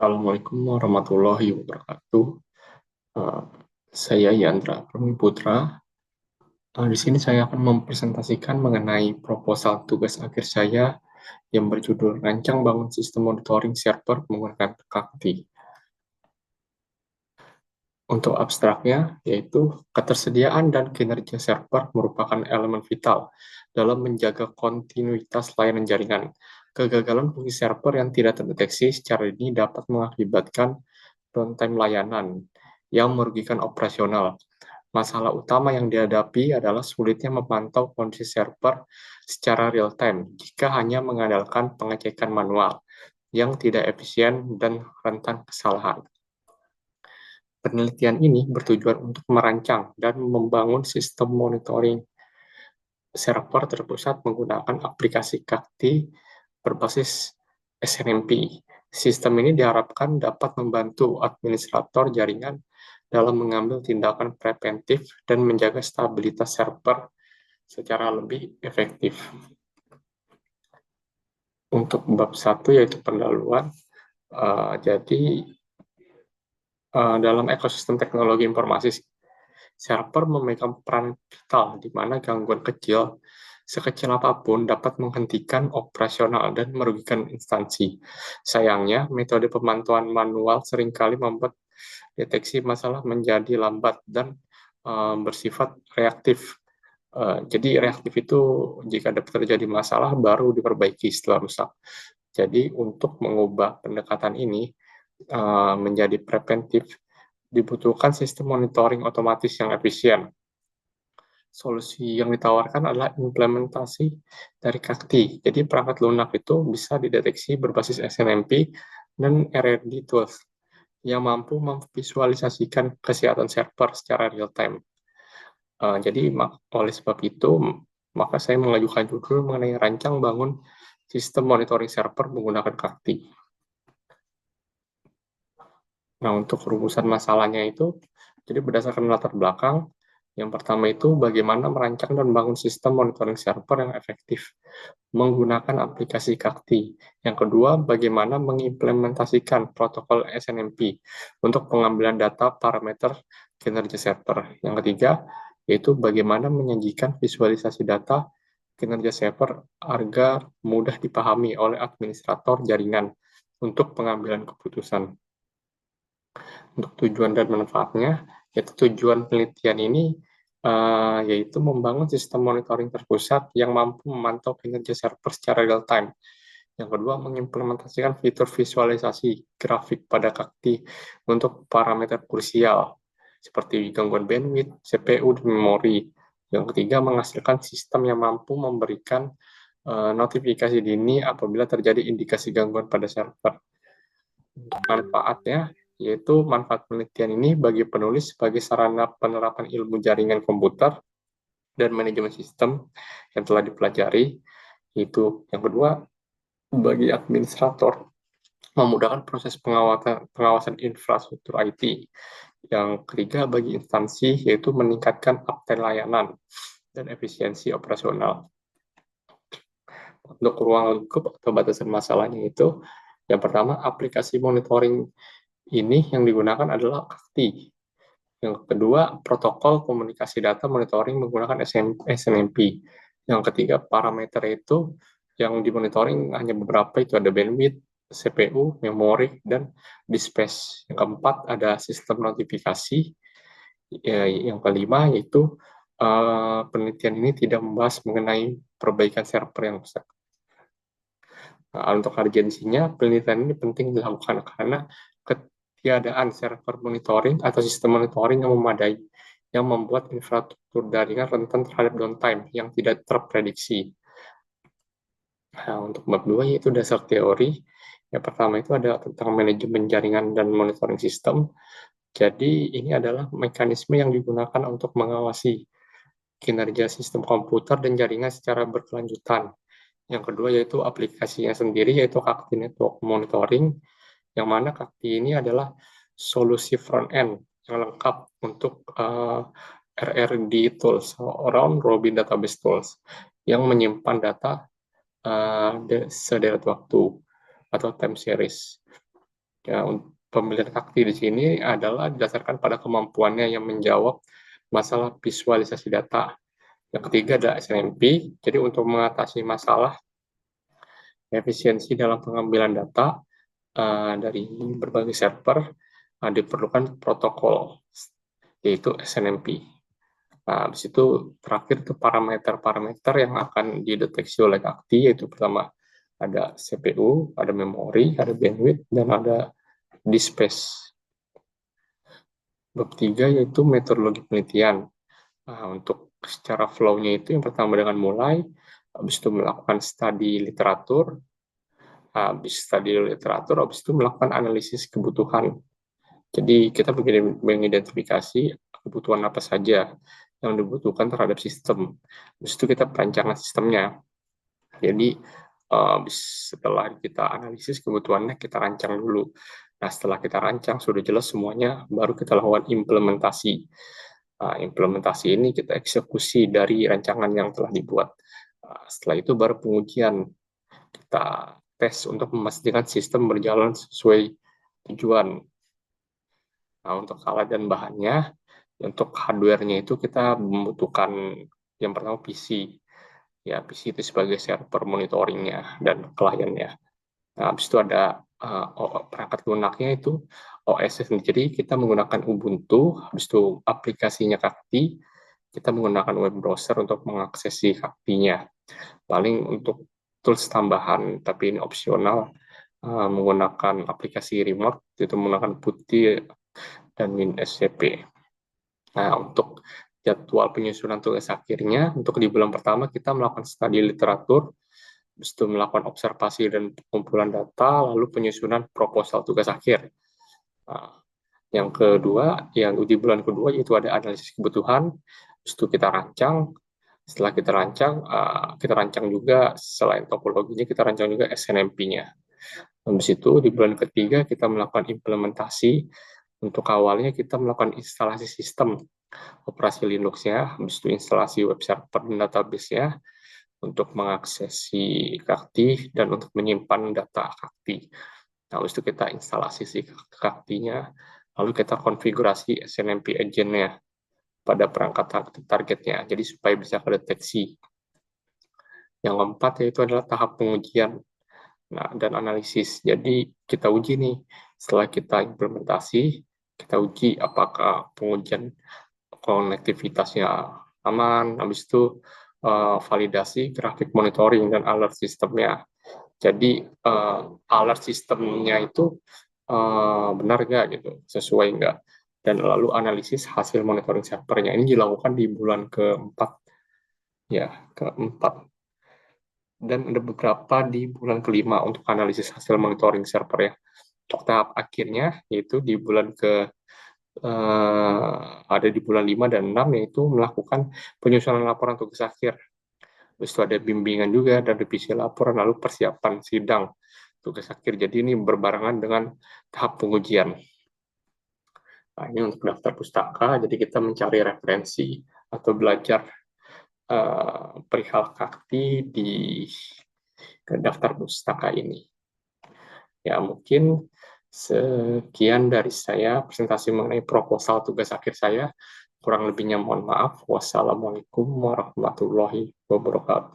Assalamualaikum warahmatullahi wabarakatuh. Eh, saya Yandra Putra. Di sini saya akan mempresentasikan mengenai proposal tugas akhir saya yang berjudul Rancang Bangun Sistem Monitoring Server Menggunakan Kakti. Untuk abstraknya, yaitu ketersediaan dan kinerja server merupakan elemen vital dalam menjaga kontinuitas layanan jaringan. Kegagalan fungsi server yang tidak terdeteksi secara dini dapat mengakibatkan downtime layanan yang merugikan operasional. Masalah utama yang dihadapi adalah sulitnya memantau kondisi server secara real-time jika hanya mengandalkan pengecekan manual yang tidak efisien dan rentan kesalahan. Penelitian ini bertujuan untuk merancang dan membangun sistem monitoring server terpusat menggunakan aplikasi Kakti berbasis SNMP. Sistem ini diharapkan dapat membantu administrator jaringan dalam mengambil tindakan preventif dan menjaga stabilitas server secara lebih efektif. Untuk bab 1 yaitu pendahuluan, jadi dalam ekosistem teknologi informasi, server memegang peran vital di mana gangguan kecil sekecil apapun dapat menghentikan operasional dan merugikan instansi. Sayangnya, metode pemantauan manual seringkali membuat deteksi masalah menjadi lambat dan bersifat reaktif. Jadi reaktif itu jika terjadi masalah baru diperbaiki setelah rusak. Jadi untuk mengubah pendekatan ini menjadi preventif, dibutuhkan sistem monitoring otomatis yang efisien. Solusi yang ditawarkan adalah implementasi dari Kakti. Jadi perangkat lunak itu bisa dideteksi berbasis SNMP dan RRD tools yang mampu memvisualisasikan kesehatan server secara real time. Jadi oleh sebab itu, maka saya mengajukan judul mengenai rancang bangun sistem monitoring server menggunakan Kakti. Nah, untuk rumusan masalahnya itu, jadi berdasarkan latar belakang, yang pertama itu bagaimana merancang dan membangun sistem monitoring server yang efektif menggunakan aplikasi Kakti. Yang kedua, bagaimana mengimplementasikan protokol SNMP untuk pengambilan data parameter kinerja server. Yang ketiga, yaitu bagaimana menyajikan visualisasi data kinerja server agar mudah dipahami oleh administrator jaringan untuk pengambilan keputusan. Untuk tujuan dan manfaatnya, yaitu tujuan penelitian ini yaitu membangun sistem monitoring terpusat yang mampu memantau kinerja server secara real time. Yang kedua, mengimplementasikan fitur visualisasi grafik pada Kakti untuk parameter krusial seperti gangguan bandwidth, CPU, dan memori. Yang ketiga, menghasilkan sistem yang mampu memberikan notifikasi dini apabila terjadi indikasi gangguan pada server. Untuk manfaatnya, yaitu manfaat penelitian ini bagi penulis sebagai sarana penerapan ilmu jaringan komputer dan manajemen sistem yang telah dipelajari. Itu yang kedua, bagi administrator memudahkan proses pengawasan infrastruktur IT. Yang ketiga, bagi instansi yaitu meningkatkan uptime layanan dan efisiensi operasional. Untuk ruang lingkup atau batasan masalahnya itu, yang pertama, aplikasi monitoring ini yang digunakan adalah Kakti. Yang kedua, protokol komunikasi data monitoring menggunakan SNMP. Yang ketiga, parameter itu yang dimonitoring hanya beberapa, itu ada bandwidth, CPU, memori, dan disk. Yang keempat, ada sistem notifikasi. Yang kelima, yaitu penelitian ini tidak membahas mengenai perbaikan server yang rusak. Nah, untuk urgensinya, penelitian ini penting dilakukan karena ketiadaan server monitoring atau sistem monitoring yang memadai yang membuat infrastruktur jaringan rentan terhadap downtime yang tidak terprediksi. Nah, untuk bab 2 yaitu dasar teori. Yang pertama itu ada tentang manajemen jaringan dan monitoring sistem. Jadi ini adalah mekanisme yang digunakan untuk mengawasi kinerja sistem komputer dan jaringan secara berkelanjutan. Yang kedua yaitu aplikasinya sendiri, yaitu Kakti Network Monitoring, yang mana Kakti ini adalah solusi front-end yang lengkap untuk RRD tools, Round Robin Database Tools, yang menyimpan data sederet waktu atau time series. Ya, pemilihan Kakti di sini adalah didasarkan pada kemampuannya yang menjawab masalah visualisasi data. Yang ketiga ada SNMP. Jadi untuk mengatasi masalah efisiensi dalam pengambilan data dari berbagai server, diperlukan protokol, yaitu SNMP. Nah, habis itu terakhir itu parameter-parameter yang akan dideteksi oleh Kakti, yaitu pertama ada CPU, ada memori, ada bandwidth, dan ada disk space. Bab 3 yaitu metodologi penelitian. Nah, untuk secara flow-nya itu yang pertama dengan mulai, habis itu melakukan studi literatur, habis itu melakukan analisis kebutuhan. Jadi kita mengidentifikasi kebutuhan apa saja yang dibutuhkan terhadap sistem. Habis itu kita perancangan sistemnya. Jadi setelah kita analisis kebutuhannya, kita rancang dulu. Nah, setelah kita rancang, sudah jelas semuanya, baru kita lakukan implementasi. Nah, implementasi ini kita eksekusi dari rancangan yang telah dibuat. Setelah itu baru pengujian. Kita tes untuk memastikan sistem berjalan sesuai tujuan. Nah, untuk alat dan bahannya, untuk hardware-nya itu kita membutuhkan yang pertama PC. Ya, PC itu sebagai server monitoringnya dan kliennya. Nah, habis itu ada perangkat lunaknya itu OS. Jadi kita menggunakan Ubuntu, habis itu aplikasinya Kakti, kita menggunakan web browser untuk mengakses si Kaktinya. Paling untuk tools tambahan, tapi ini opsional, menggunakan aplikasi remote, itu menggunakan Putih dan WinSCP. Nah, untuk jadwal penyusunan tugas akhirnya, untuk di bulan pertama kita melakukan studi literatur, habis itu melakukan observasi dan pengumpulan data, lalu penyusunan proposal tugas akhir. Nah, yang kedua, yang di bulan kedua itu ada analisis kebutuhan, habis itu kita rancang. Setelah kita rancang juga selain topologinya, kita rancang juga SNMP-nya. Habis itu di bulan ketiga kita melakukan implementasi. Untuk awalnya kita melakukan instalasi sistem operasi Linux-nya, habis itu instalasi web server dan database-nya untuk mengakses si Kakti dan untuk menyimpan data Kakti. Nah, habis itu kita instalasi si Kaktinya, lalu kita konfigurasi SNMP agent-nya pada perangkat targetnya, jadi supaya bisa kedeteksi. Yang keempat yaitu adalah tahap pengujian dan analisis. Jadi kita uji nih, setelah kita implementasi, kita uji apakah pengujian konektivitasnya aman, habis itu validasi grafik monitoring dan alert sistemnya. Jadi alert sistemnya itu benar nggak gitu, sesuai nggak, dan lalu analisis hasil monitoring servernya. Ini dilakukan di bulan keempat, ya keempat, dan ada beberapa di bulan kelima untuk analisis hasil monitoring server ya. Untuk tahap akhirnya yaitu di bulan ada di bulan 5 dan 6, yaitu melakukan penyusunan laporan tugas akhir. Terus itu ada bimbingan juga dan revisi laporan, lalu persiapan sidang tugas akhir. Jadi ini berbarengan dengan tahap pengujian. Nah, ini untuk daftar pustaka, jadi kita mencari referensi atau belajar perihal Kakti di daftar pustaka ini. Ya, mungkin sekian dari saya presentasi mengenai proposal tugas akhir saya. Kurang lebihnya mohon maaf. Wassalamualaikum warahmatullahi wabarakatuh.